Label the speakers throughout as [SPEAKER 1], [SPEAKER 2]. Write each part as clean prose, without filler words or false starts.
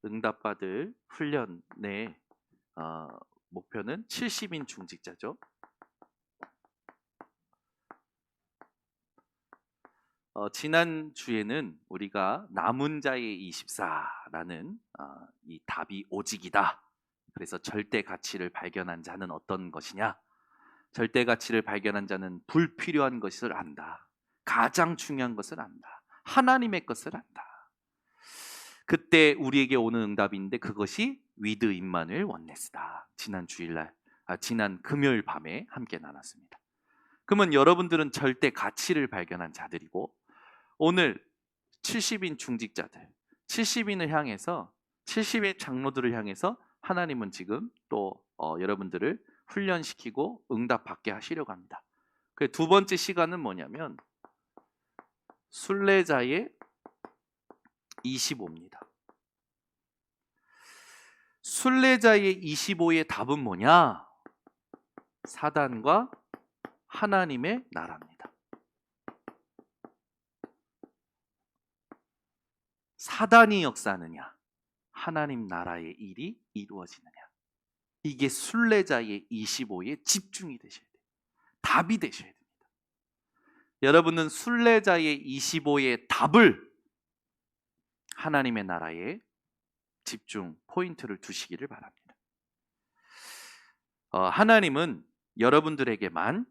[SPEAKER 1] 응답받을 훈련의 목표는 70인 중직자죠. 지난 주에는 우리가 남은 자의 24라는 이 답이 오직이다. 그래서 절대 가치를 발견한 자는 어떤 것이냐? 절대 가치를 발견한 자는 불필요한 것을 안다. 가장 중요한 것을 안다. 하나님의 것을 안다. 그때 우리에게 오는 응답인데 그것이 위드 임마누엘 원네스다. 지난 금요일 밤에 함께 나눴습니다. 그러면 여러분들은 절대 가치를 발견한 자들이고 오늘 70인 중직자들, 70인을 향해서 70의 장로들을 향해서 하나님은 지금 또 여러분들을 훈련시키고 응답받게 하시려고 합니다. 그 두 번째 시간은 뭐냐면 순례자의 25입니다. 순례자의 25의 답은 뭐냐? 사단과 하나님의 나라입니다. 사단이 역사하느냐? 하나님 나라의 일이 이루어지느냐? 이게 순례자의 25의 집중이 되셔야 돼요. 답이 되셔야 됩니다. 여러분은 순례자의 25의 답을 하나님의 나라에 집중 포인트를 두시기를 바랍니다. 하나님은 여러분들에게만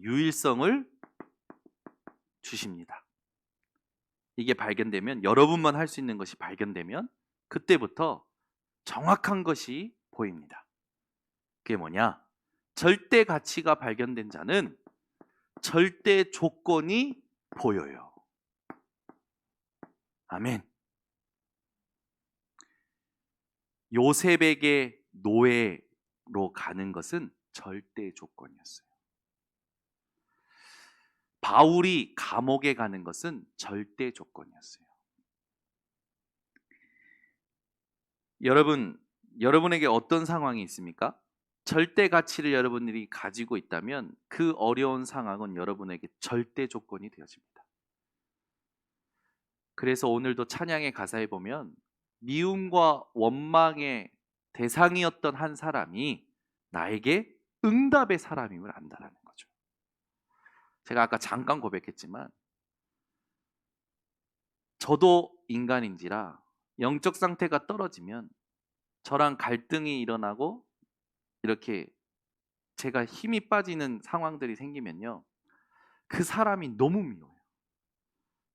[SPEAKER 1] 유일성을 주십니다. 이게 발견되면 여러분만 할 수 있는 것이 발견되면 그때부터 정확한 것이 보입니다. 그게 뭐냐? 절대 가치가 발견된 자는 절대 조건이 보여요. 아멘. 요셉에게 노예로 가는 것은 절대 조건이었어요. 바울이 감옥에 가는 것은 절대 조건이었어요. 여러분에게 어떤 상황이 있습니까? 절대 가치를 여러분들이 가지고 있다면 그 어려운 상황은 여러분에게 절대 조건이 되어집니다. 그래서 오늘도 찬양의 가사에 보면 미움과 원망의 대상이었던 한 사람이 나에게 응답의 사람임을 안다라는 거죠. 제가 아까 잠깐 고백했지만 저도 인간인지라 영적 상태가 떨어지면 저랑 갈등이 일어나고 이렇게 제가 힘이 빠지는 상황들이 생기면요. 그 사람이 너무 미워요.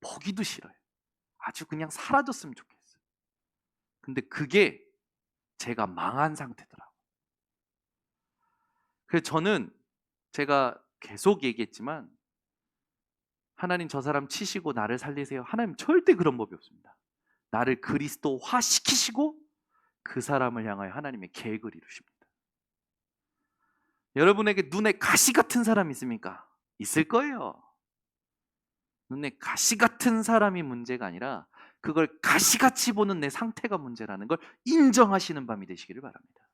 [SPEAKER 1] 보기도 싫어요. 아주 그냥 사라졌으면 좋겠어요. 근데 그게 제가 망한 상태더라고요. 그래서 저는 제가 계속 얘기했지만 하나님 저 사람 치시고 나를 살리세요. 하나님 절대 그런 법이 없습니다. 나를 그리스도화 시키시고 그 사람을 향하여 하나님의 계획을 이루십니다. 여러분에게 눈에 가시 같은 사람 있습니까? 있을 거예요. 눈에 가시 같은 사람이 문제가 아니라 그걸 가시같이 보는 내 상태가 문제라는 걸 인정하시는 밤이 되시기를 바랍니다.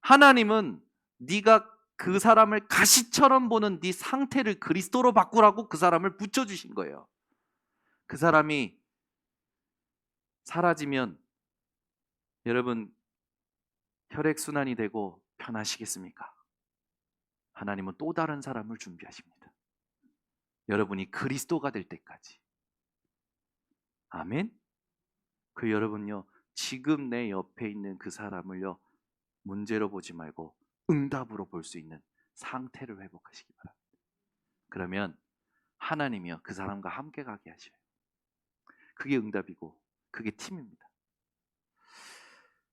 [SPEAKER 1] 하나님은 네가 그 사람을 가시처럼 보는 네 상태를 그리스도로 바꾸라고 그 사람을 붙여주신 거예요. 그 사람이 사라지면 여러분 혈액순환이 되고 편하시겠습니까? 하나님은 또 다른 사람을 준비하십니다. 여러분이 그리스도가 될 때까지. 아멘? 그 여러분요 지금 내 옆에 있는 그 사람을요 문제로 보지 말고 응답으로 볼 수 있는 상태를 회복하시기 바랍니다. 그러면 하나님이요 그 사람과 함께 가게 하셔요. 그게 응답이고 그게 팀입니다.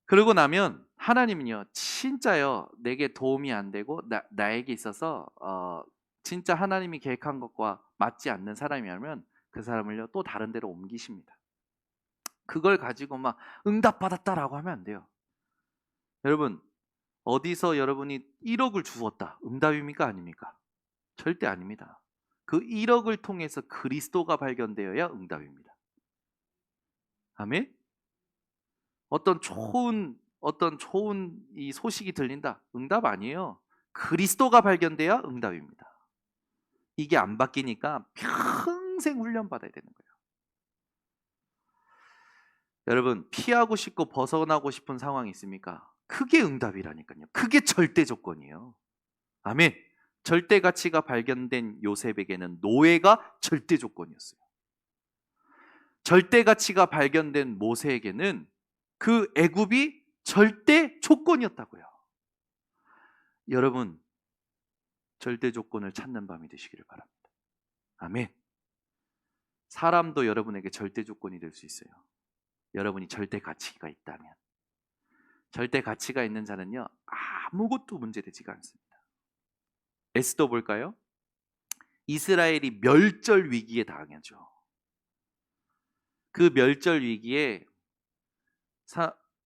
[SPEAKER 1] 그러고 나면 하나님은요 진짜요 내게 도움이 안 되고 나에게 있어서 진짜 하나님이 계획한 것과 맞지 않는 사람이라면 그 사람을요 또 다른 데로 옮기십니다. 그걸 가지고 막 응답받았다라고 하면 안 돼요. 여러분 어디서 여러분이 1억을 주었다 응답입니까 아닙니까? 절대 아닙니다. 그 1억을 통해서 그리스도가 발견되어야 응답입니다. 아멘? 어떤 좋은 이 소식이 들린다. 응답 아니에요. 그리스도가 발견돼야 응답입니다. 이게 안 바뀌니까 평생 훈련 받아야 되는 거예요. 여러분, 피하고 싶고 벗어나고 싶은 상황이 있습니까? 그게 응답이라니까요. 그게 절대 조건이에요. 아멘. 절대 가치가 발견된 요셉에게는 노예가 절대 조건이었어요. 절대 가치가 발견된 모세에게는 그 애굽이 절대 조건이었다고요. 여러분, 절대 조건을 찾는 밤이 되시기를 바랍니다. 아멘. 사람도 여러분에게 절대 조건이 될 수 있어요. 여러분이 절대 가치가 있다면. 절대 가치가 있는 자는요, 아무것도 문제되지가 않습니다. 에스더 볼까요? 이스라엘이 멸절 위기에 당하죠. 그 멸절 위기에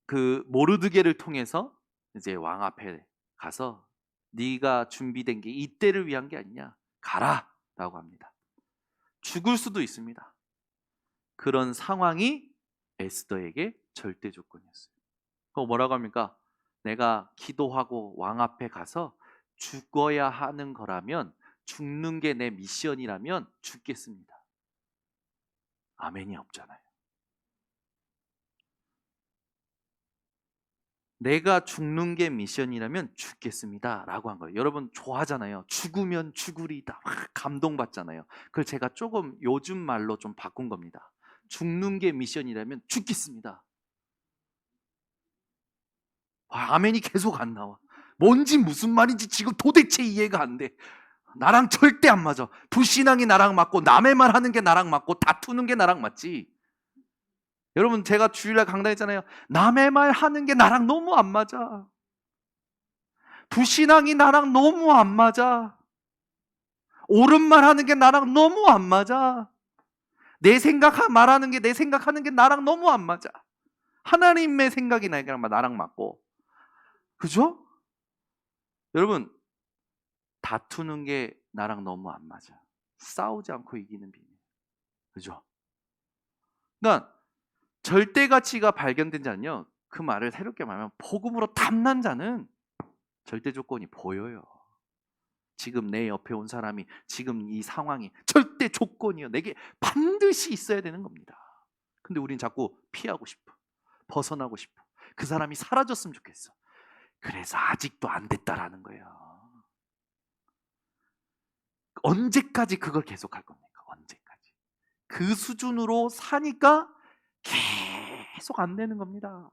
[SPEAKER 1] 그 모르드게를 통해서 이제 왕 앞에 가서 네가 준비된 게 이때를 위한 게 아니냐, 가라라고 합니다. 죽을 수도 있습니다. 그런 상황이 에스더에게 절대 조건이었어요. 그거 뭐라고 합니까? 내가 기도하고 왕 앞에 가서 죽어야 하는 거라면, 죽는 게 내 미션이라면 죽겠습니다. 아멘이 없잖아요. 내가 죽는 게 미션이라면 죽겠습니다 라고 한 거예요. 여러분 좋아하잖아요. 죽으면 죽으리다. 감동받잖아요. 그걸 제가 조금 요즘 말로 좀 바꾼 겁니다. 죽는 게 미션이라면 죽겠습니다. 아멘이 계속 안 나와. 뭔지 무슨 말인지 지금 도대체 이해가 안 돼. 나랑 절대 안 맞아. 불신앙이 나랑 맞고 남의 말 하는 게 나랑 맞고 다투는 게 나랑 맞지. 여러분 제가 주일날 강단했잖아요. 남의 말 하는 게 나랑 너무 안 맞아. 불신앙이 나랑 너무 안 맞아. 옳은 말 하는 게 나랑 너무 안 맞아. 내 생각 말하는 게 내 생각하는 게 나랑 너무 안 맞아. 하나님의 생각이 나랑 맞고. 그죠? 여러분 다투는 게 나랑 너무 안 맞아. 싸우지 않고 이기는 비밀. 그죠? 그러니까 절대 가치가 발견된 자는요. 그 말을 새롭게 말하면 복음으로 탐난 자는 절대 조건이 보여요. 지금 내 옆에 온 사람이 지금 이 상황이 절대 조건이요. 내게 반드시 있어야 되는 겁니다. 근데 우린 자꾸 피하고 싶어. 벗어나고 싶어. 그 사람이 사라졌으면 좋겠어. 그래서 아직도 안 됐다라는 거예요. 언제까지 그걸 계속할 겁니까? 언제까지? 그 수준으로 사니까 계속 안 되는 겁니다.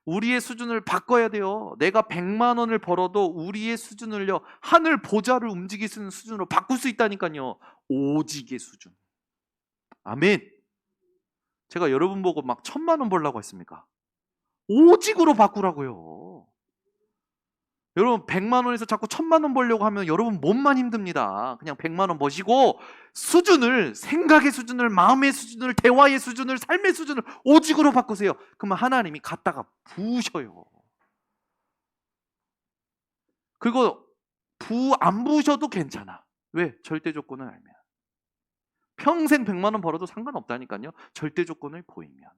[SPEAKER 1] 우리의 수준을 바꿔야 돼요. 내가 100만 원을 벌어도 우리의 수준을요, 하늘 보좌를 움직일 수 있는 수준으로 바꿀 수 있다니까요. 오직의 수준. 아멘. 제가 여러분 보고 막 1000만 원 벌라고 했습니까? 오직으로 바꾸라고요. 여러분 100만 원에서 자꾸 1000만 원 벌려고 하면 여러분 몸만 힘듭니다. 그냥 100만 원 버시고 수준을, 생각의 수준을, 마음의 수준을, 대화의 수준을, 삶의 수준을 오직으로 바꾸세요. 그러면 하나님이 갖다가 부으셔요. 그리고 안 부으셔도 괜찮아. 왜? 절대 조건을 알면. 평생 100만 원 벌어도 상관없다니까요. 절대 조건을 보이면.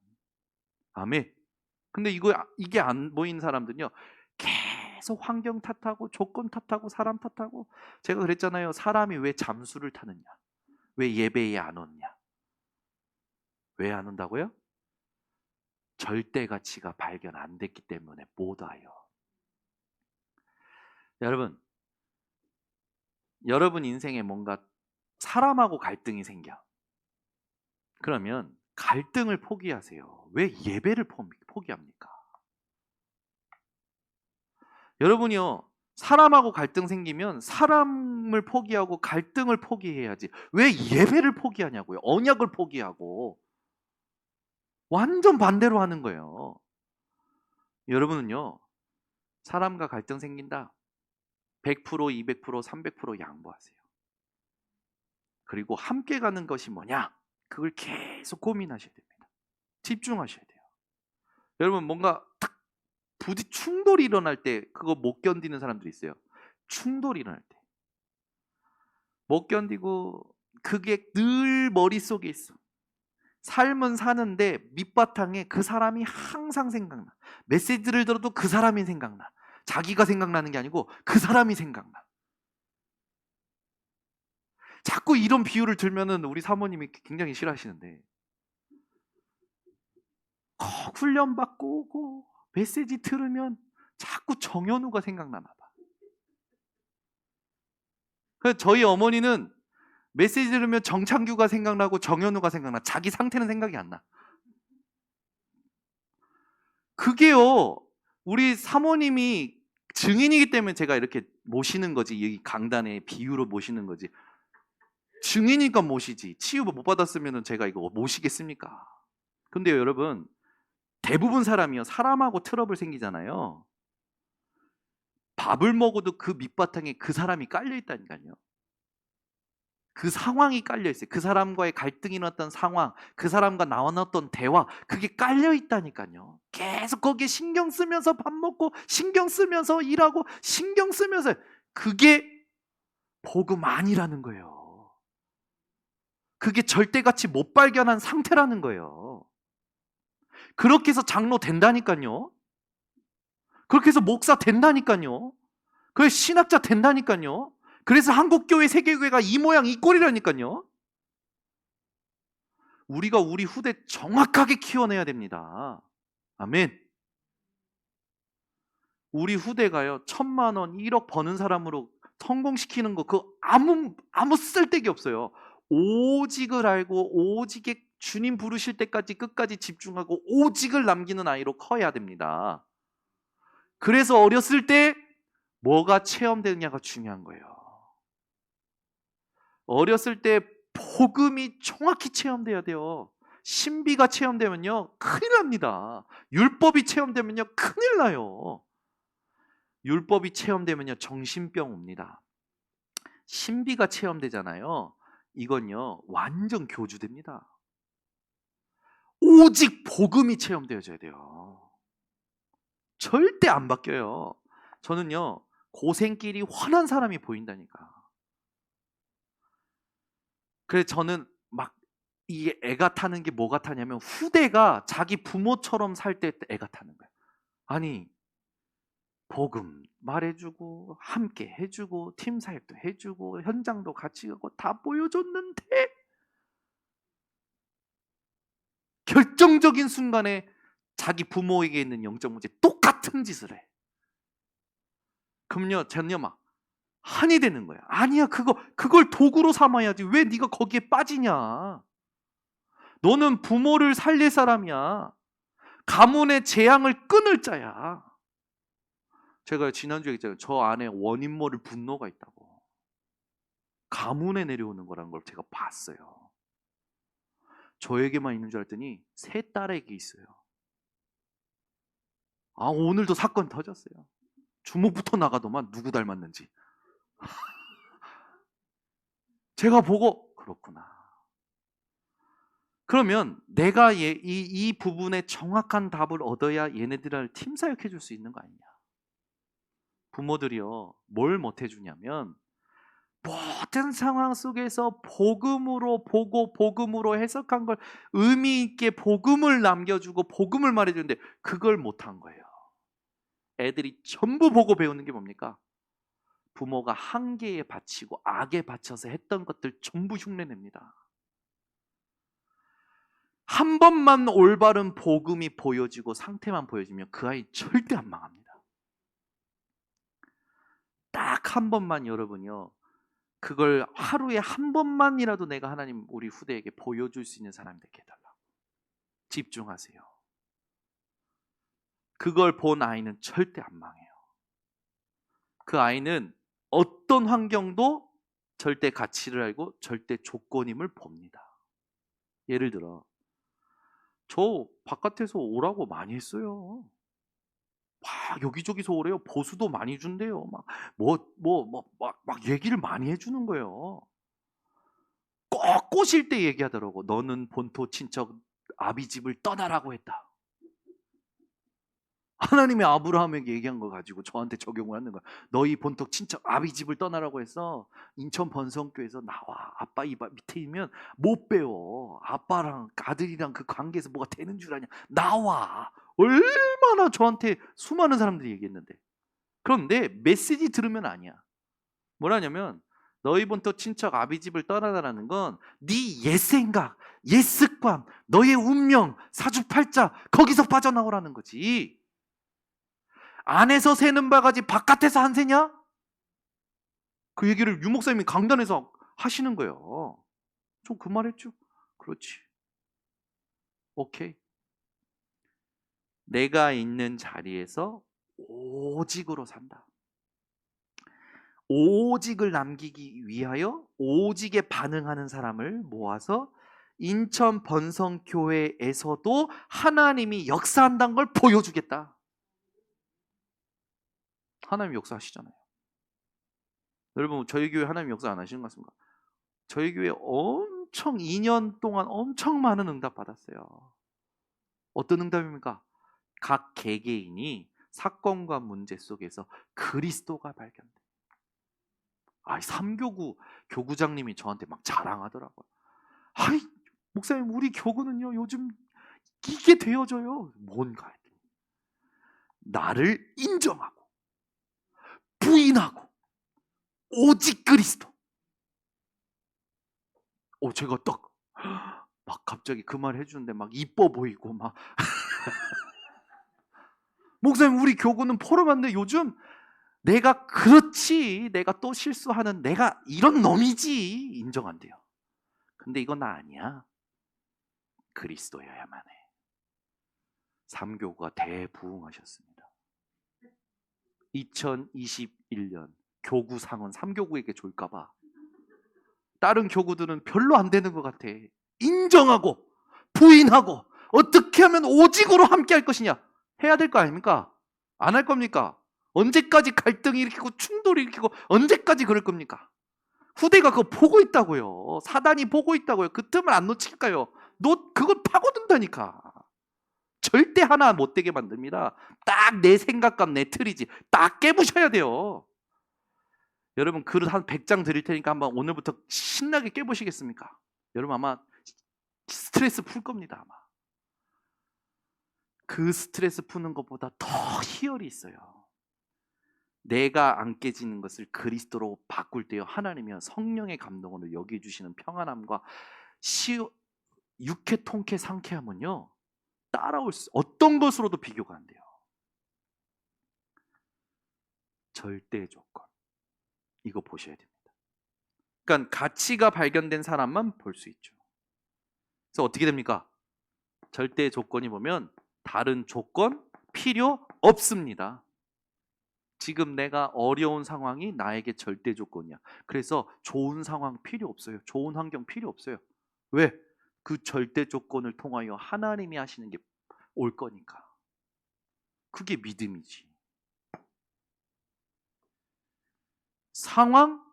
[SPEAKER 1] 아멘. 근데 이게 안 보이는 사람들은요. 계속 환경 탓하고 조건 탓하고 사람 탓하고. 제가 그랬잖아요. 사람이 왜 잠수를 타느냐? 왜 예배에 안 오느냐? 왜 안 온다고요? 절대 가치가 발견 안 됐기 때문에 못 와요. 여러분 인생에 뭔가 사람하고 갈등이 생겨. 그러면 갈등을 포기하세요. 왜 예배를 포기합니까? 여러분이요, 사람하고 갈등 생기면 사람을 포기하고 갈등을 포기해야지. 왜 예배를 포기하냐고요? 언약을 포기하고. 완전 반대로 하는 거예요. 여러분은요, 사람과 갈등 생긴다. 100%, 200%, 300% 양보하세요. 그리고 함께 가는 것이 뭐냐? 그걸 계속 고민하셔야 됩니다. 집중하셔야 돼요. 여러분 뭔가 충돌이 일어날 때 그거 못 견디는 사람들이 있어요. 충돌이 일어날 때. 못 견디고 그게 늘 머릿속에 있어. 삶은 사는데 밑바탕에 그 사람이 항상 생각나. 메시지를 들어도 그 사람이 생각나. 자기가 생각나는 게 아니고 그 사람이 생각나. 자꾸 이런 비유를 들면은 우리 사모님이 굉장히 싫어하시는데, 훈련받고 오고 메시지 들으면 자꾸 정현우가 생각나나 봐. 그래서 저희 어머니는 메시지 들으면 정창규가 생각나고 정현우가 생각나. 자기 상태는 생각이 안 나. 그게요, 우리 사모님이 증인이기 때문에 제가 이렇게 모시는 거지. 이 강단에 비유로 모시는 거지. 증인이니까 모시지. 치유 못 받았으면 제가 이거 모시겠습니까? 근데 여러분, 대부분 사람이요, 사람하고 트러블 생기잖아요. 밥을 먹어도 그 밑바탕에 그 사람이 깔려 있다니까요. 그 상황이 깔려 있어요. 그 사람과의 갈등이 났던 상황, 그 사람과 나눴던 대화, 그게 깔려 있다니까요. 계속 거기에 신경 쓰면서 밥 먹고, 신경 쓰면서 일하고, 신경 쓰면서, 그게 복음 아니라는 거예요. 그게 절대같이 못 발견한 상태라는 거예요. 그렇게 해서 장로 된다니까요. 그렇게 해서 목사 된다니까요. 그래서 신학자 된다니까요. 그래서 한국교회, 세계교회가 이 모양 이 꼴이라니까요. 우리가 우리 후대 정확하게 키워내야 됩니다. 아멘. 우리 후대가요, 1,000만 원, 1억 버는 사람으로 성공시키는 거 그거 아무 쓸데기 없어요. 오직을 알고 오직에 주님 부르실 때까지 끝까지 집중하고 오직을 남기는 아이로 커야 됩니다. 그래서 어렸을 때 뭐가 체험되느냐가 중요한 거예요. 어렸을 때 복음이 정확히 체험돼야 돼요. 신비가 체험되면요 큰일 납니다. 율법이 체험되면요 큰일 나요. 율법이 체험되면요 정신병 옵니다. 신비가 체험되잖아요. 이건요 완전 교주됩니다. 오직 복음이 체험되어져야 돼요. 절대 안 바뀌어요. 저는요 고생길이 환한 사람이 보인다니까. 그래서 저는 막 이게 애가 타는 게 뭐가 타냐면 후대가 자기 부모처럼 살 때 애가 타는 거야. 아니 복음 말해주고 함께 해주고 팀 사역도 해주고 현장도 같이 가고 다 보여줬는데 결정적인 순간에 자기 부모에게 있는 영적 문제 똑같은 짓을 해. 그럼요 전혀 막 한이 되는 거야. 아니야 그걸 도구로 삼아야지 왜 네가 거기에 빠지냐. 너는 부모를 살릴 사람이야. 가문의 재앙을 끊을 자야. 제가 지난주에 얘기했잖아요. 저 안에 원인모를 분노가 있다고. 가문에 내려오는 거라는 걸 제가 봤어요. 저에게만 있는 줄 알았더니 세 딸에게 있어요. 아 오늘도 사건 터졌어요. 주먹부터 나가더만 누구 닮았는지. 제가 보고 그렇구나. 그러면 내가 이 부분에 정확한 답을 얻어야 얘네들을 팀 사역해 줄 수 있는 거 아니냐. 부모들이요 뭘 못 해주냐면 모든 상황 속에서 복음으로 보고 복음으로 해석한 걸 의미 있게 복음을 남겨주고 복음을 말해주는데 그걸 못한 거예요. 애들이 전부 보고 배우는 게 뭡니까? 부모가 한계에 바치고 악에 바쳐서 했던 것들 전부 흉내냅니다. 한 번만 올바른 복음이 보여지고 상태만 보여지면 그 아이 절대 안 망합니다. 딱 한 번만 여러분요 그걸 하루에 한 번만이라도 내가 하나님 우리 후대에게 보여줄 수 있는 사람이 되게 해달라고. 집중하세요. 그걸 본 아이는 절대 안 망해요. 그 아이는 어떤 환경도 절대 가치를 알고 절대 조건임을 봅니다. 예를 들어 저 바깥에서 오라고 많이 했어요. 막 여기저기서 오래요. 보수도 많이 준대요. 막 얘기를 많이 해주는 거예요. 꼭 꼬실 때 얘기하더라고. 너는 본토 친척 아비 집을 떠나라고 했다. 하나님이 아브라함에게 얘기한 걸 가지고 저한테 적용을 하는 거야. 너희 본토 친척 아비 집을 떠나라고 했어. 인천 번성교에서 나와. 아빠 이 밑에이면 못 배워. 아빠랑 아들이랑 그 관계에서 뭐가 되는 줄 아냐. 나와. 얼마나 저한테 수많은 사람들이 얘기했는데. 그런데 메시지 들으면 아니야. 뭐라냐면 너희 본토 친척 아비집을 떠나라는 건 네 옛 생각, 옛 습관, 너의 운명, 사주팔자 거기서 빠져나오라는 거지. 안에서 새는 바가지 바깥에서 안 새냐? 그 얘기를 유 목사님이 강단에서 하시는 거예요. 좀 그 말 했죠. 그렇지. 오케이. 내가 있는 자리에서 오직으로 산다. 오직을 남기기 위하여 오직에 반응하는 사람을 모아서 인천 번성교회에서도 하나님이 역사한다는 걸 보여주겠다. 하나님 역사하시잖아요. 여러분 저희 교회 하나님 역사 안 하시는 것 같습니까? 저희 교회 엄청 2년 동안 엄청 많은 응답 받았어요. 어떤 응답입니까? 각 개개인이 사건과 문제 속에서 그리스도가 발견돼. 아, 삼교구 교구장님이 저한테 막 자랑하더라고요. 아이, 목사님 우리 교구는요 요즘 이게 되어져요. 뭔가 나를 인정하고 부인하고 오직 그리스도. 제가 딱 막 갑자기 그 말 해주는데 막 이뻐 보이고 막 목사님 우리 교구는 포럼한데 요즘 내가 그렇지 내가 또 실수하는 내가 이런 놈이지 인정한대요. 근데 이건 나 아니야. 그리스도여야만 해. 삼교구가 대부흥하셨습니다. 2021년 교구상은 삼교구에게 줄까봐. 다른 교구들은 별로 안 되는 것 같아. 인정하고 부인하고 어떻게 하면 오직으로 함께 할 것이냐 해야 될 거 아닙니까? 안 할 겁니까? 언제까지 갈등이 일으키고 충돌이 일으키고 언제까지 그럴 겁니까? 후대가 그거 보고 있다고요. 사단이 보고 있다고요. 그 틈을 안 놓칠까요? 그걸 파고든다니까. 절대 하나 못 되게 만듭니다. 딱 내 생각과 내 틀이지. 딱 깨부셔야 돼요. 여러분 그릇 한 100장 드릴 테니까 한번 오늘부터 신나게 깨보시겠습니까? 여러분 아마 스트레스 풀 겁니다. 아마. 그 스트레스 푸는 것보다 더 희열이 있어요. 내가 안 깨지는 것을 그리스도로 바꿀 때요 하나님이 성령의 감동으로 여겨주시는 평안함과 육회 통쾌 상쾌함은요 따라올 어떤 것으로도 비교가 안 돼요. 절대 조건 이거 보셔야 됩니다. 그러니까 가치가 발견된 사람만 볼 수 있죠. 그래서 어떻게 됩니까? 절대 조건이 보면 다른 조건 필요 없습니다. 지금 내가 어려운 상황이 나에게 절대 조건이야. 그래서 좋은 상황 필요 없어요. 좋은 환경 필요 없어요. 왜? 그 절대 조건을 통하여 하나님이 하시는 게 올 거니까. 그게 믿음이지. 상황?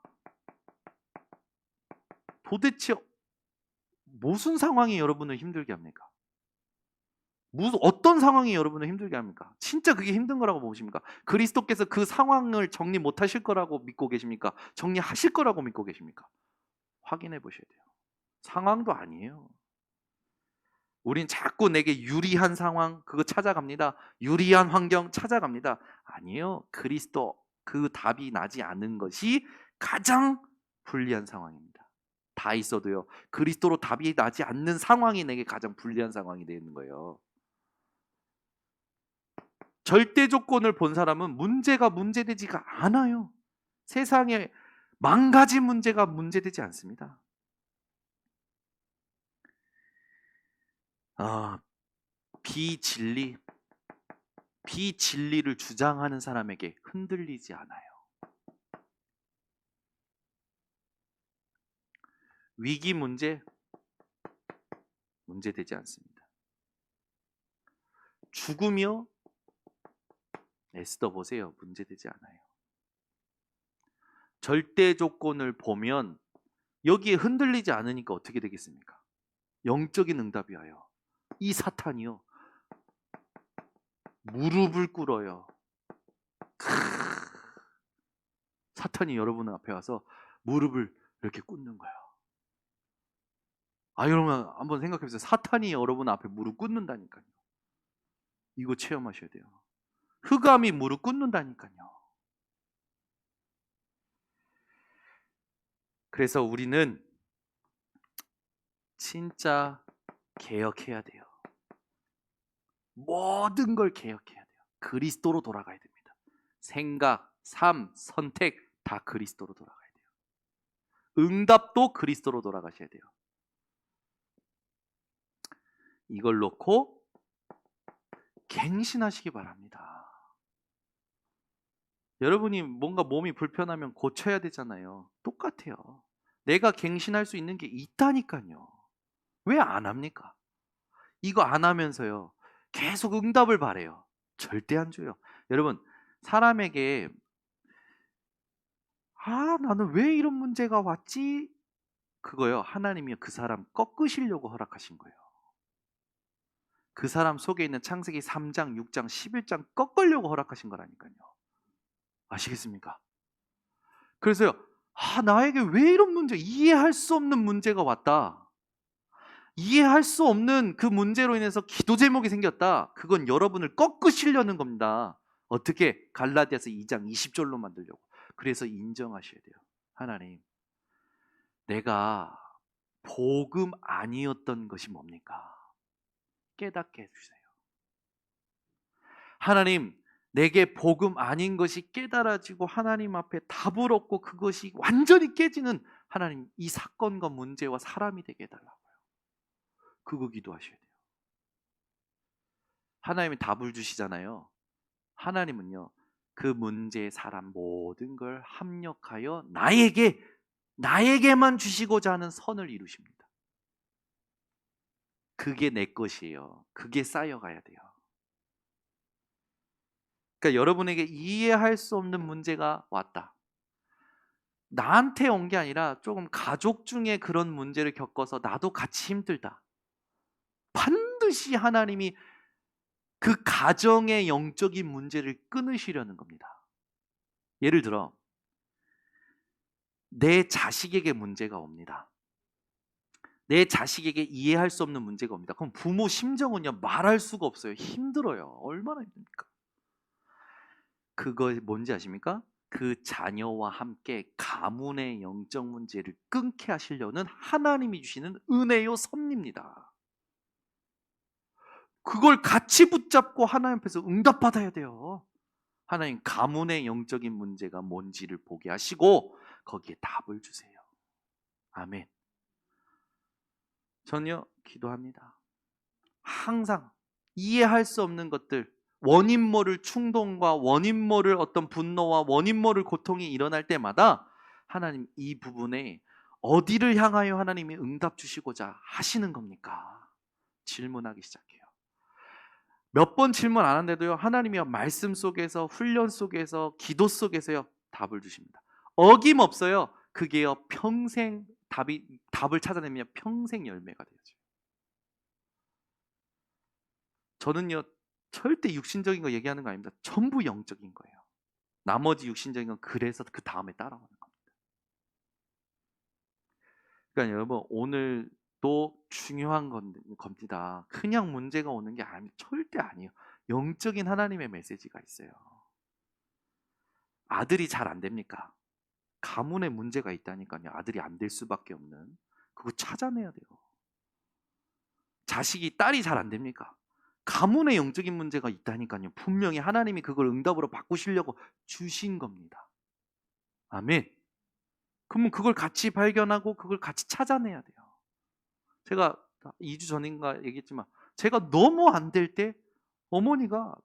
[SPEAKER 1] 도대체 무슨 상황이 여러분을 힘들게 합니까? 어떤 상황이 여러분을 힘들게 합니까? 진짜 그게 힘든 거라고 보십니까? 그리스도께서 그 상황을 정리 못 하실 거라고 믿고 계십니까? 정리하실 거라고 믿고 계십니까? 확인해 보셔야 돼요. 상황도 아니에요. 우린 자꾸 내게 유리한 상황 그거 찾아갑니다. 유리한 환경 찾아갑니다. 아니에요. 그리스도 그 답이 나지 않은 것이 가장 불리한 상황입니다. 다 있어도요. 그리스도로 답이 나지 않는 상황이 내게 가장 불리한 상황이 되는 거예요. 절대 조건을 본 사람은 문제가 문제되지가 않아요. 세상에 망가진 문제가 문제되지 않습니다. 비진리를 주장하는 사람에게 흔들리지 않아요. 위기 문제되지 않습니다. 죽음이요? 애쓰다 보세요. 문제되지 않아요. 절대 조건을 보면 여기에 흔들리지 않으니까 어떻게 되겠습니까? 영적인 응답이 와요. 이 사탄이요. 무릎을 꿇어요. 사탄이 여러분 앞에 와서 무릎을 이렇게 꿇는 거예요. 여러분 한번 생각해 보세요. 사탄이 여러분 앞에 무릎 꿇는다니까요. 이거 체험하셔야 돼요. 흑암이 무릎 꿇는다니까요. 그래서 우리는 진짜 개혁해야 돼요. 모든 걸 개혁해야 돼요. 그리스도로 돌아가야 됩니다. 생각, 삶, 선택 다 그리스도로 돌아가야 돼요. 응답도 그리스도로 돌아가셔야 돼요. 이걸 놓고 갱신하시기 바랍니다. 여러분이 뭔가 몸이 불편하면 고쳐야 되잖아요. 똑같아요. 내가 갱신할 수 있는 게 있다니까요. 왜 안 합니까? 이거 안 하면서요. 계속 응답을 바래요. 절대 안 줘요. 여러분, 사람에게 나는 왜 이런 문제가 왔지? 그거요. 하나님이 그 사람 꺾으시려고 허락하신 거예요. 그 사람 속에 있는 창세기 3장, 6장, 11장 꺾으려고 허락하신 거라니까요. 아시겠습니까? 그래서요. 나에게 왜 이런 문제, 이해할 수 없는 문제가 왔다. 이해할 수 없는 그 문제로 인해서 기도 제목이 생겼다. 그건 여러분을 꺾으시려는 겁니다. 어떻게? 갈라디아서 2장 20절로 만들려고. 그래서 인정하셔야 돼요. 하나님, 내가 복음 아니었던 것이 뭡니까? 깨닫게 해주세요. 하나님, 내게 복음 아닌 것이 깨달아지고 하나님 앞에 답을 얻고 그것이 완전히 깨지는 하나님, 이 사건과 문제와 사람이 되게 해달라고요. 그거 기도하셔야 돼요. 하나님이 답을 주시잖아요. 하나님은요, 그 문제의 사람 모든 걸 합력하여 나에게만 주시고자 하는 선을 이루십니다. 그게 내 것이에요. 그게 쌓여가야 돼요. 그러니까 여러분에게 이해할 수 없는 문제가 왔다. 나한테 온 게 아니라 조금 가족 중에 그런 문제를 겪어서 나도 같이 힘들다. 반드시 하나님이 그 가정의 영적인 문제를 끊으시려는 겁니다. 예를 들어 내 자식에게 문제가 옵니다. 내 자식에게 이해할 수 없는 문제가 옵니다. 그럼 부모 심정은요, 말할 수가 없어요. 힘들어요. 얼마나 힘듭니까? 그거 뭔지 아십니까? 그 자녀와 함께 가문의 영적 문제를 끊게 하시려는 하나님이 주시는 은혜요 섭리입니다. 그걸 같이 붙잡고 하나님 앞에서 응답받아야 돼요. 하나님, 가문의 영적인 문제가 뭔지를 보게 하시고 거기에 답을 주세요. 아멘. 전요 기도합니다. 항상 이해할 수 없는 것들, 원인 모를 충동과 원인 모를 어떤 분노와 원인 모를 고통이 일어날 때마다 하나님, 이 부분에 어디를 향하여 하나님이 응답 주시고자 하시는 겁니까? 질문하기 시작해요. 몇 번 질문 안 한데도요, 하나님이 말씀 속에서, 훈련 속에서, 기도 속에서요 답을 주십니다. 어김없어요. 그게요 평생 답을 찾아내면 평생 열매가 되죠. 저는요 절대 육신적인 거 얘기하는 거 아닙니다. 전부 영적인 거예요. 나머지 육신적인 건 그래서 그 다음에 따라오는 겁니다. 그러니까 여러분, 오늘도 중요한 겁니다. 그냥 문제가 오는 게 절대 아니에요. 영적인 하나님의 메시지가 있어요. 아들이 잘 안 됩니까? 가문에 문제가 있다니까요. 아들이 안 될 수밖에 없는. 그거 찾아내야 돼요. 자식이 딸이 잘 안 됩니까? 가문의 영적인 문제가 있다니까요. 분명히 하나님이 그걸 응답으로 바꾸시려고 주신 겁니다. 아멘. 그러면 그걸 같이 발견하고 그걸 같이 찾아내야 돼요. 제가 2주 전인가 얘기했지만 제가 너무 안 될 때 어머니가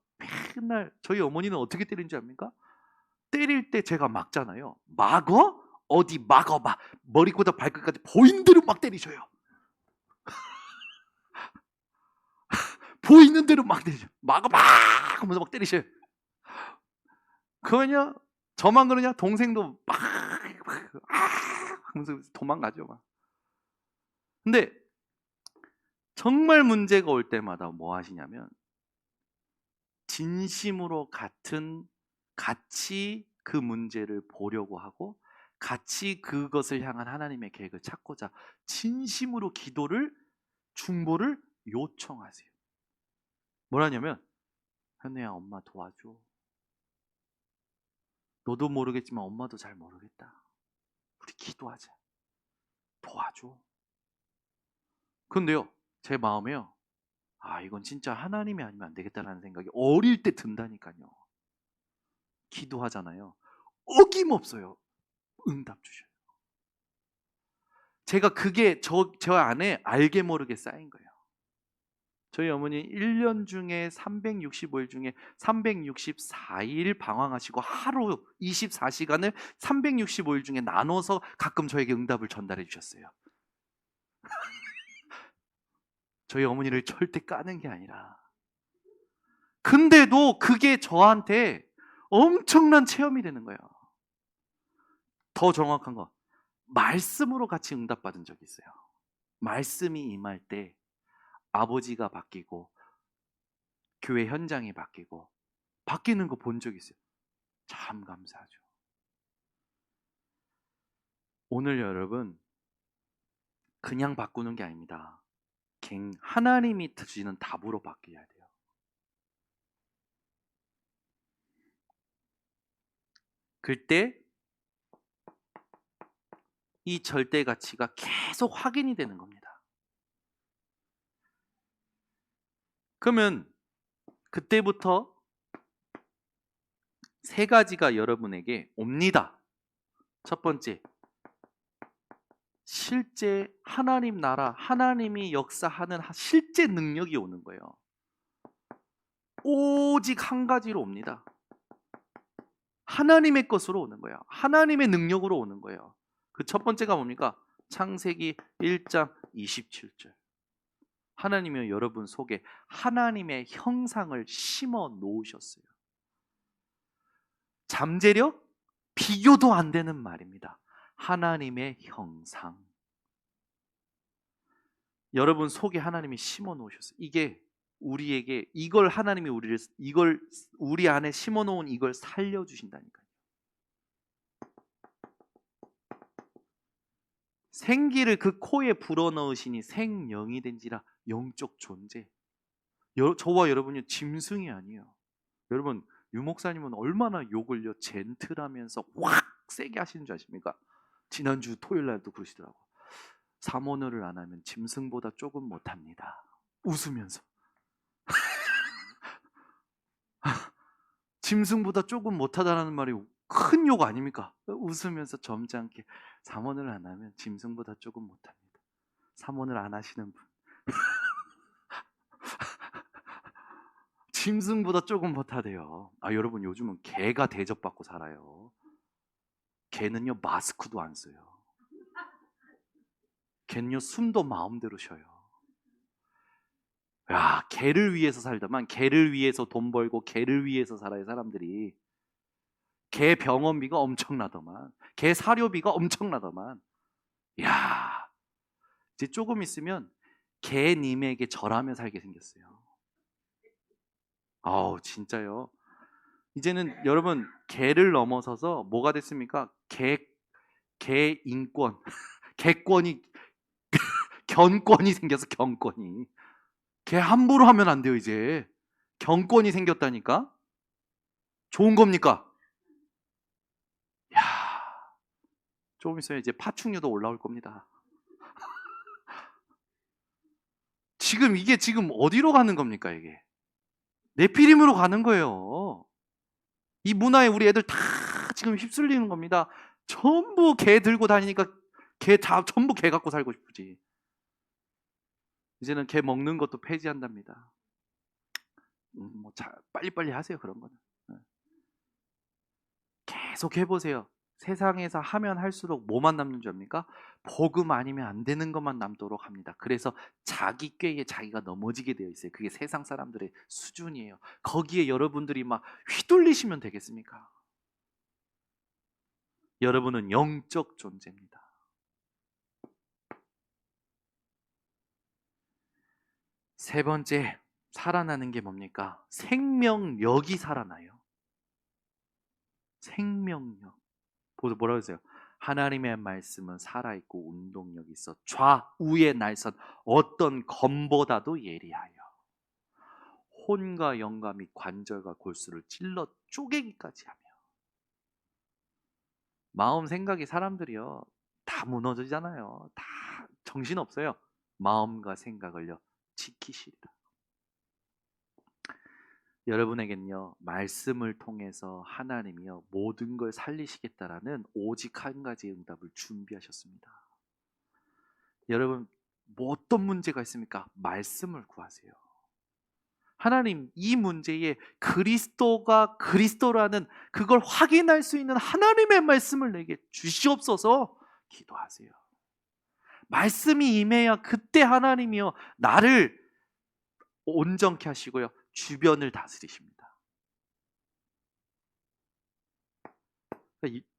[SPEAKER 1] 맨날, 저희 어머니는 어떻게 때리는지 압니까? 때릴 때 제가 막잖아요. 막어? 어디 막어봐. 머리부터 발끝까지 보이는 대로 막 때리셔요. 보이는 대로 막 때리셔. 막어봐 하면서 막 때리셔요. 그러냐? 저만 그러냐? 동생도 막 하면서 도망가죠. 막. 근데 정말 문제가 올 때마다 뭐 하시냐면 진심으로 같이 그 문제를 보려고 하고 같이 그것을 향한 하나님의 계획을 찾고자 진심으로 중보를 요청하세요. 뭐라냐면, 현우야, 엄마 도와줘. 너도 모르겠지만 엄마도 잘 모르겠다. 우리 기도하자. 도와줘. 근데요, 제 마음에요, 이건 진짜 하나님이 아니면 안 되겠다라는 생각이 어릴 때 든다니까요. 기도하잖아요. 어김없어요. 응답 주셔요. 제가 그게 저 안에 알게 모르게 쌓인 거예요. 저희 어머니 1년 중에 365일 중에 364일 방황하시고 하루 24시간을 365일 중에 나눠서 가끔 저에게 응답을 전달해 주셨어요. 저희 어머니를 절대 까는 게 아니라. 근데도 그게 저한테 엄청난 체험이 되는 거예요. 더 정확한 거, 말씀으로 같이 응답받은 적이 있어요. 말씀이 임할 때 아버지가 바뀌고 교회 현장이 바뀌고 바뀌는 거 본 적이 있어요. 참 감사하죠. 오늘 여러분, 그냥 바꾸는 게 아닙니다. 하나님이 주시는 답으로 바뀌어야 돼요. 그때 이 절대 가치가 계속 확인이 되는 겁니다. 그러면 그때부터 세 가지가 여러분에게 옵니다. 첫 번째, 실제 하나님 나라, 하나님이 역사하는 실제 능력이 오는 거예요. 오직 한 가지로 옵니다. 하나님의 것으로 오는 거예요. 하나님의 능력으로 오는 거예요. 그 첫 번째가 뭡니까? 창세기 1장 27절. 하나님이 여러분 속에 하나님의 형상을 심어 놓으셨어요. 잠재력? 비교도 안 되는 말입니다. 하나님의 형상. 여러분 속에 하나님이 심어 놓으셨어요. 이게 우리에게 이걸 하나님이 이걸 우리 안에 심어 놓은 이걸 살려 주신다니까요. 생기를 그 코에 불어 넣으시니 생명이 된지라. 영적 존재. 저와 여러분이 짐승이 아니에요. 여러분, 유 목사님은 얼마나 욕을요 젠틀하면서 확 세게 하시는 줄 아십니까? 지난주 토요일 날도 그러시더라고. 사모노를 안 하면 짐승보다 조금 못합니다. 웃으면서. 짐승보다 조금 못하다라는 말이 큰 욕 아닙니까? 웃으면서 점잖게 사모노를 안 하면 짐승보다 조금 못합니다. 사모노를 안 하시는 분. 짐승보다 조금 못하대요. 여러분, 요즘은 개가 대접받고 살아요. 개는요 마스크도 안 써요. 걔는요 숨도 마음대로 쉬어요. 야, 개를 위해서 살다만, 개를 위해서 돈 벌고 개를 위해서 살아요 사람들이. 개 병원비가 엄청나더만, 개 사료비가 엄청나더만. 야, 이제 조금 있으면 개님에게 절하며 살게 생겼어요. 아우 진짜요. 이제는 여러분 개를 넘어서서 뭐가 됐습니까? 개 인권, 개권이 견권이 생겨서 경권이. 걔 함부로 하면 안 돼요 이제. 경권이 생겼다니까. 좋은 겁니까? 야, 조금 있으면 이제 파충류도 올라올 겁니다. 이게 지금 어디로 가는 겁니까 이게? 네피림으로 가는 거예요. 이 문화에 우리 애들 다 지금 휩쓸리는 겁니다. 전부 개 들고 다니니까 개 다 전부 개 갖고 살고 싶지. 이제는 개 먹는 것도 폐지한답니다. 빨리빨리 하세요 그런 거는. 계속 해보세요. 세상에서 하면 할수록 뭐만 남는 줄 압니까? 복음 아니면 안 되는 것만 남도록 합니다. 그래서 자기 꾀에 자기가 넘어지게 되어 있어요. 그게 세상 사람들의 수준이에요. 거기에 여러분들이 막 휘둘리시면 되겠습니까? 여러분은 영적 존재입니다. 세 번째, 살아나는 게 뭡니까? 생명력이 살아나요. 생명력. 뭐라 그러세요? 하나님의 말씀은 살아있고 운동력이 있어 좌우의 날선 어떤 검보다도 예리하여 혼과 영과 및 관절과 골수를 찔러 쪼개기까지 하며. 마음 생각이 사람들이요 다 다 무너지잖아요. 다 정신없어요. 마음과 생각을요 지키시리라. 여러분에겐요 말씀을 통해서 하나님이요 모든 걸 살리시겠다라는 오직 한 가지의 응답을 준비하셨습니다. 여러분 뭐 어떤 문제가 있습니까? 말씀을 구하세요. 하나님 이 문제에 그리스도가 그리스도라는 그걸 확인할 수 있는 하나님의 말씀을 내게 주시옵소서 기도하세요. 말씀이 임해야 그때 하나님이요 나를 온전케 하시고요 주변을 다스리십니다.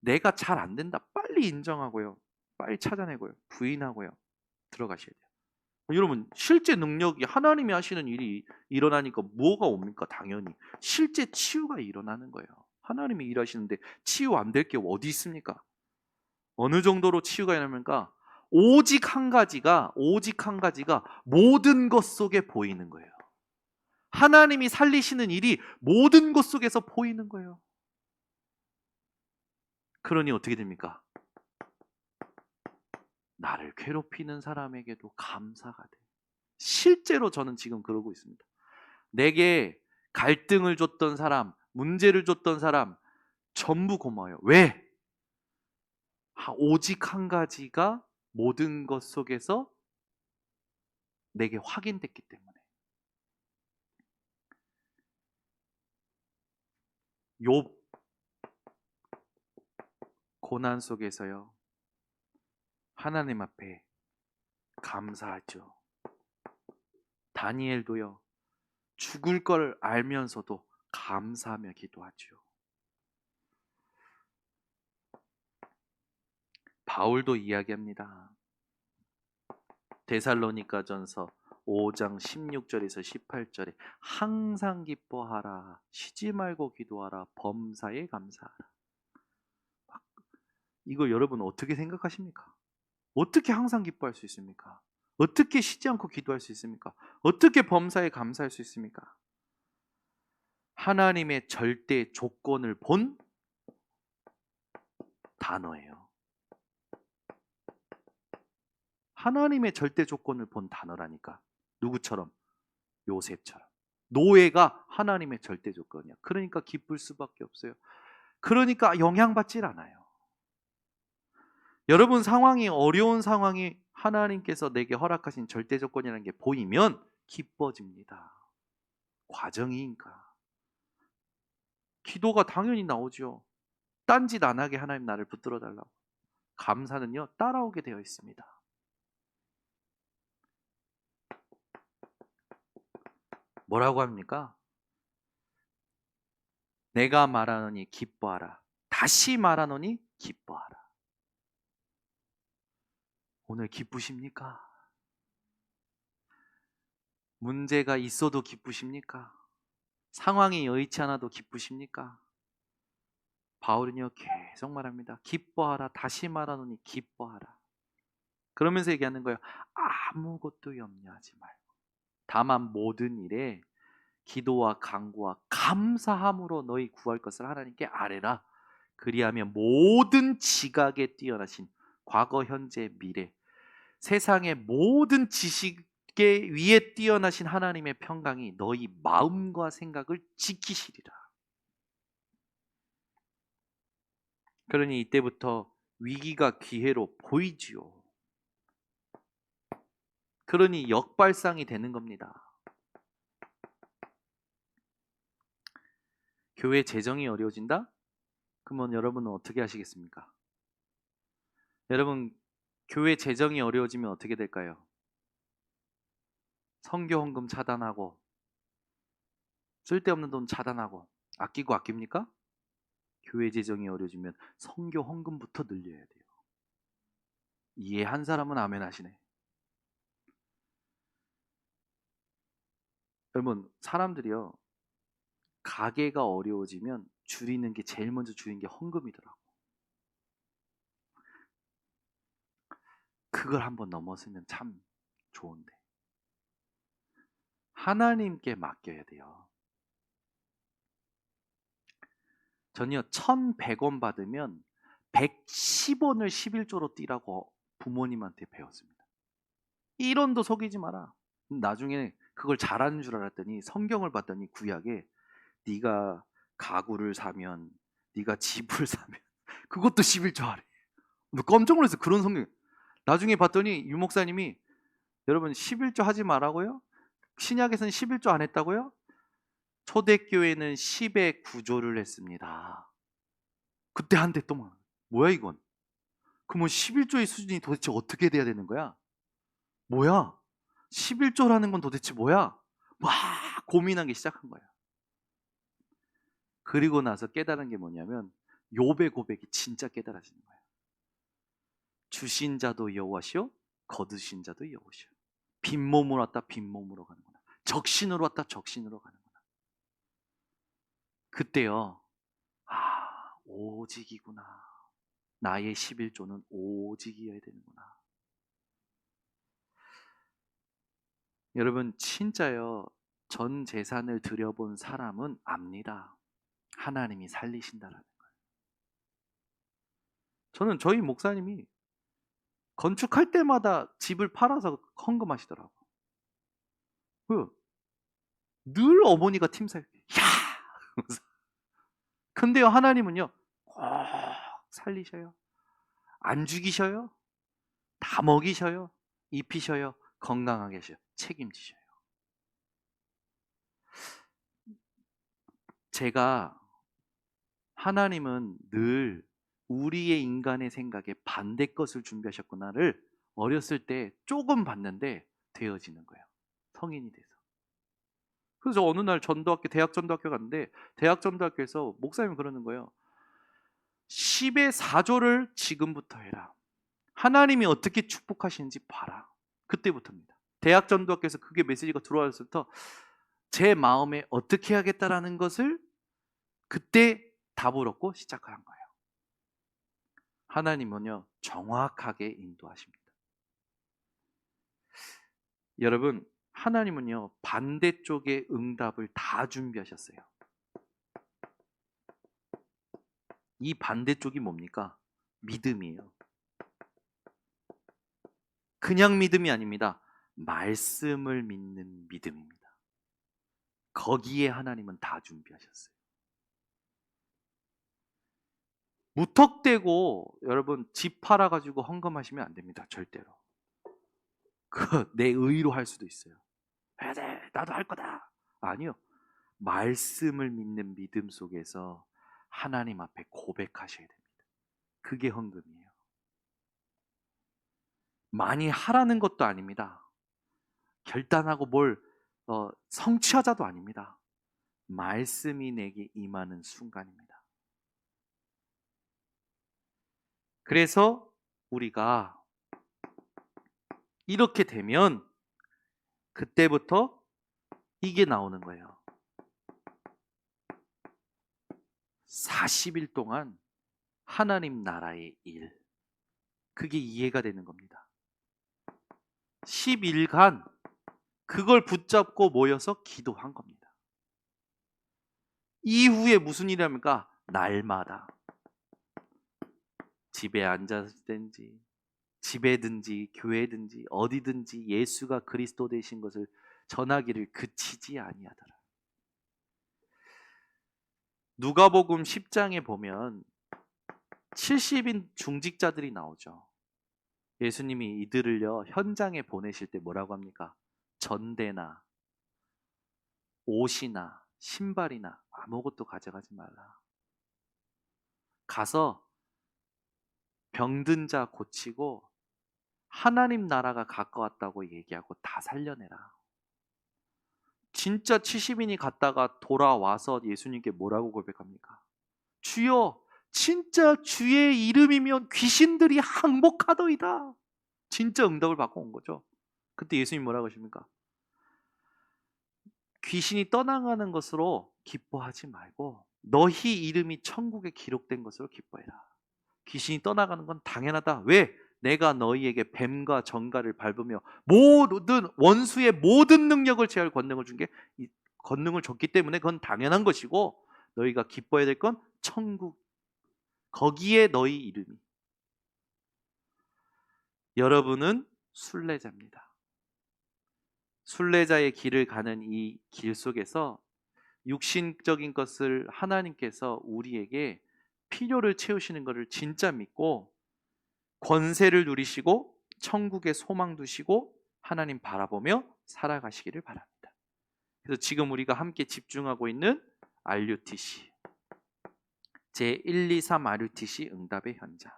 [SPEAKER 1] 내가 잘 안 된다 빨리 인정하고요 빨리 찾아내고요 부인하고요 들어가셔야 돼요. 여러분 실제 능력이 하나님이 하시는 일이 일어나니까 뭐가 옵니까? 당연히 실제 치유가 일어나는 거예요. 하나님이 일하시는데 치유 안 될 게 어디 있습니까? 어느 정도로 치유가 일어납니까? 오직 한 가지가 모든 것 속에 보이는 거예요. 하나님이 살리시는 일이 모든 것 속에서 보이는 거예요. 그러니 어떻게 됩니까? 나를 괴롭히는 사람에게도 감사가 돼. 실제로 저는 지금 그러고 있습니다. 내게 갈등을 줬던 사람, 문제를 줬던 사람 전부 고마워요. 왜? 오직 한 가지가 모든 것 속에서 내게 확인됐기 때문에. 욥 고난 속에서요. 하나님 앞에 감사하죠. 다니엘도요. 죽을 걸 알면서도 감사하며 기도하죠. 바울도 이야기합니다. 데살로니가전서 5장 16절에서 18절에 항상 기뻐하라 쉬지 말고 기도하라 범사에 감사하라. 이거 여러분 어떻게 생각하십니까? 어떻게 항상 기뻐할 수 있습니까? 어떻게 쉬지 않고 기도할 수 있습니까? 어떻게 범사에 감사할 수 있습니까? 하나님의 절대 조건을 본 단어예요. 하나님의 절대 조건을 본 단어라니까. 누구처럼? 요셉처럼. 노예가 하나님의 절대 조건이야. 그러니까 기쁠 수밖에 없어요. 그러니까 영향받질 않아요. 여러분 상황이 어려운 상황이 하나님께서 내게 허락하신 절대 조건이라는 게 보이면 기뻐집니다. 과정이니까. 기도가 당연히 나오죠. 딴짓 안 하게 하나님 나를 붙들어 달라고. 감사는요 따라오게 되어 있습니다. 뭐라고 합니까? 내가 말하노니 기뻐하라. 다시 말하노니 기뻐하라. 오늘 기쁘십니까? 문제가 있어도 기쁘십니까? 상황이 여의치 않아도 기쁘십니까? 바울은요 계속 말합니다. 기뻐하라. 다시 말하노니 기뻐하라. 그러면서 얘기하는 거예요. 아무것도 염려하지 말고 다만 모든 일에 기도와 간구와 감사함으로 너희 구할 것을 하나님께 아뢰라. 그리하면 모든 지각에 뛰어나신 과거, 현재, 미래 세상의 모든 지식에 위에 뛰어나신 하나님의 평강이 너희 마음과 생각을 지키시리라. 그러니 이때부터 위기가 기회로 보이지요. 그러니 역발상이 되는 겁니다. 교회 재정이 어려워진다? 그러면 여러분은 어떻게 하시겠습니까? 여러분 교회 재정이 어려워지면 어떻게 될까요? 선교 헌금 차단하고 쓸데없는 돈 차단하고 아끼고 아낍니까? 교회 재정이 어려워지면 선교 헌금부터 늘려야 돼요. 이해한 사람은 아멘 하시네. 여러분 사람들이요 가게가 어려워지면 줄이는 게 제일 먼저 줄이는 게 헌금이더라고. 그걸 한번 넘어서면 참 좋은데 하나님께 맡겨야 돼요. 전요 1,100원 받으면 110원을 11조로 띠라고 부모님한테 배웠습니다. 1원도 속이지 마라. 나중에 그걸 잘하는 줄 알았더니 성경을 봤더니 구약에 네가 가구를 사면, 네가 집을 사면 그것도 11조 하래. 깜짝 놀랐어요. 그런 성경. 나중에 봤더니 유 목사님이 여러분 11조 하지 말라고요? 신약에서는 11조 안 했다고요? 초대교회는 10의 9조를 했습니다. 그때 한대 또 뭐야 이건? 그러면 11조의 수준이 도대체 어떻게 돼야 되는 거야? 뭐야? 11조라는 건 도대체 뭐야? 막 고민하기 시작한 거야. 그리고 나서 깨달은 게 뭐냐면 욥의 고백이 진짜 깨달아지는 거야. 주신 자도 여호와시오, 거두신 자도 여호와시오. 빈몸으로 왔다 빈몸으로 가는구나. 적신으로 왔다 적신으로 가는구나. 그때요. 아, 오직이구나. 나의 11조는 오직이어야 되는구나. 여러분 진짜요. 전 재산을 들여본 사람은 압니다. 하나님이 살리신다라는 거예요. 저는 저희 목사님이 건축할 때마다 집을 팔아서 헌금하시더라고요. 늘 어머니가 팀사에 야! 근데요 하나님은요 꼭 살리셔요. 안 죽이셔요. 다 먹이셔요. 입히셔요. 건강하게 하셔요. 책임지셔요. 제가 하나님은 늘 우리의 인간의 생각에 반대 것을 준비하셨구나를 어렸을 때 조금 봤는데 되어지는 거예요. 성인이 돼서. 그래서 어느 날 전도학교, 대학 전도학교 갔는데 대학 전도학교에서 목사님이 그러는 거예요. 10의 4조를 지금부터 해라. 하나님이 어떻게 축복하시는지 봐라. 그때부터입니다. 대학 전도학교에서 그게 메시지가 들어왔을 때부터 제 마음에 어떻게 해야겠다라는 것을 그때 답을 얻고 시작한 거예요. 하나님은요 정확하게 인도하십니다. 여러분 하나님은요 반대쪽의 응답을 다 준비하셨어요. 이 반대쪽이 뭡니까? 믿음이에요. 그냥 믿음이 아닙니다. 말씀을 믿는 믿음입니다. 거기에 하나님은 다 준비하셨어요. 무턱대고 여러분 집 팔아가지고 헌금하시면 안 됩니다. 절대로. 그 내 의로 할 수도 있어요. 해야 돼. 나도 할 거다. 아니요. 말씀을 믿는 믿음 속에서 하나님 앞에 고백하셔야 됩니다. 그게 헌금이에요. 많이 하라는 것도 아닙니다. 결단하고 뭘 성취하자도 아닙니다. 말씀이 내게 임하는 순간입니다. 그래서 우리가 이렇게 되면 그때부터 이게 나오는 거예요. 40일 동안 하나님 나라의 일. 그게 이해가 되는 겁니다. 10일간 그걸 붙잡고 모여서 기도한 겁니다. 이후에 무슨 일이 합니까? 날마다 집에 앉았든지 집에든지 교회든지 어디든지 예수가 그리스도 되신 것을 전하기를 그치지 아니하더라. 누가복음 10장에 보면 70인 중직자들이 나오죠. 예수님이 이들을요 현장에 보내실 때 뭐라고 합니까? 전대나 옷이나 신발이나 아무것도 가져가지 말라. 가서 병든 자 고치고 하나님 나라가 가까웠다고 얘기하고 다 살려내라. 진짜 70인이 갔다가 돌아와서 예수님께 뭐라고 고백합니까? 주여 진짜 주의 이름이면 귀신들이 항복하더이다. 진짜 응답을 받고 온 거죠. 그때 예수님 뭐라고 하십니까? 귀신이 떠나가는 것으로 기뻐하지 말고 너희 이름이 천국에 기록된 것으로 기뻐해라. 귀신이 떠나가는 건 당연하다. 왜? 내가 너희에게 뱀과 정갈을 밟으며 모든 원수의 모든 능력을 제할 권능을 준 게 권능을 줬기 때문에 그건 당연한 것이고 너희가 기뻐해야 될 건 천국 거기에 너희 이름이 여러분은 순례자입니다. 순례자의 길을 가는 이 길 속에서 육신적인 것을 하나님께서 우리에게 필요를 채우시는 것을 진짜 믿고 권세를 누리시고 천국에 소망 두시고 하나님 바라보며 살아가시기를 바랍니다. 그래서 지금 우리가 함께 집중하고 있는 RUTC 제123 RUTC 응답의 현장,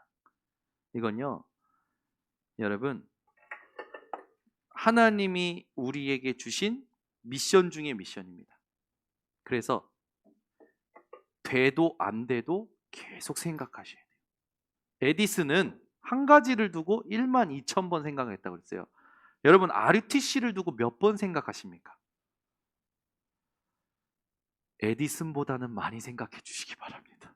[SPEAKER 1] 이건요 여러분 하나님이 우리에게 주신 미션 중의 미션입니다. 그래서 돼도 안 돼도 계속 생각하셔야 돼요. 에디슨은 한 가지를 두고 12,000번 생각했다고 그랬어요. 여러분 RUTC를 두고 몇 번 생각하십니까? 에디슨보다는 많이 생각해 주시기 바랍니다.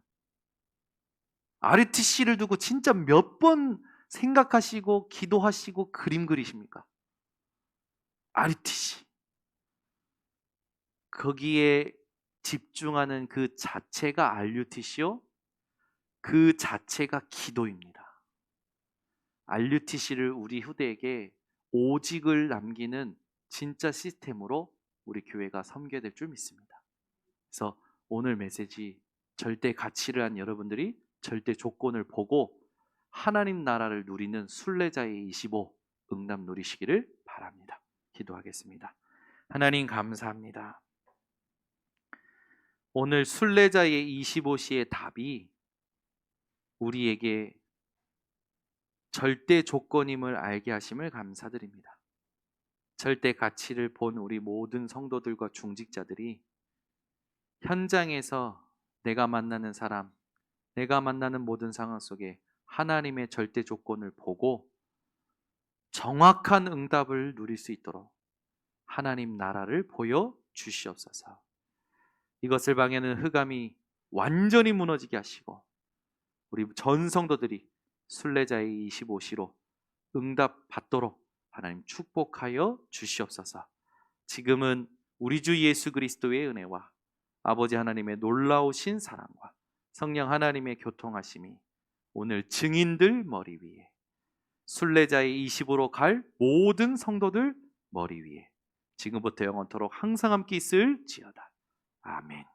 [SPEAKER 1] RUTC를 두고 진짜 몇 번 생각하시고 기도하시고 그림 그리십니까? RUTC. 거기에 집중하는 그 자체가 RUTC요. 그 자체가 기도입니다. RUTC를 우리 후대에게 오직을 남기는 진짜 시스템으로 우리 교회가 섬겨야 될 줄 믿습니다. 그래서 오늘 메시지 절대 가치를 한 여러분들이 절대 조건을 보고 하나님 나라를 누리는 순례자의 25 응답 누리시기를 바랍니다. 기도하겠습니다. 하나님 감사합니다. 오늘 순례자의 25시의 답이 우리에게 절대 조건임을 알게 하심을 감사드립니다. 절대 가치를 본 우리 모든 성도들과 중직자들이 현장에서 내가 만나는 사람, 내가 만나는 모든 상황 속에 하나님의 절대 조건을 보고 정확한 응답을 누릴 수 있도록 하나님 나라를 보여 주시옵소서. 이것을 방해하는 흑암이 완전히 무너지게 하시고 우리 전 성도들이 순례자의 25시로 응답 받도록 하나님 축복하여 주시옵소서. 지금은 우리 주 예수 그리스도의 은혜와 아버지 하나님의 놀라우신 사랑과 성령 하나님의 교통하심이 오늘 증인들 머리 위에, 순례자의 25로 갈 모든 성도들 머리 위에 지금부터 영원토록 항상 함께 있을지어다. 아멘.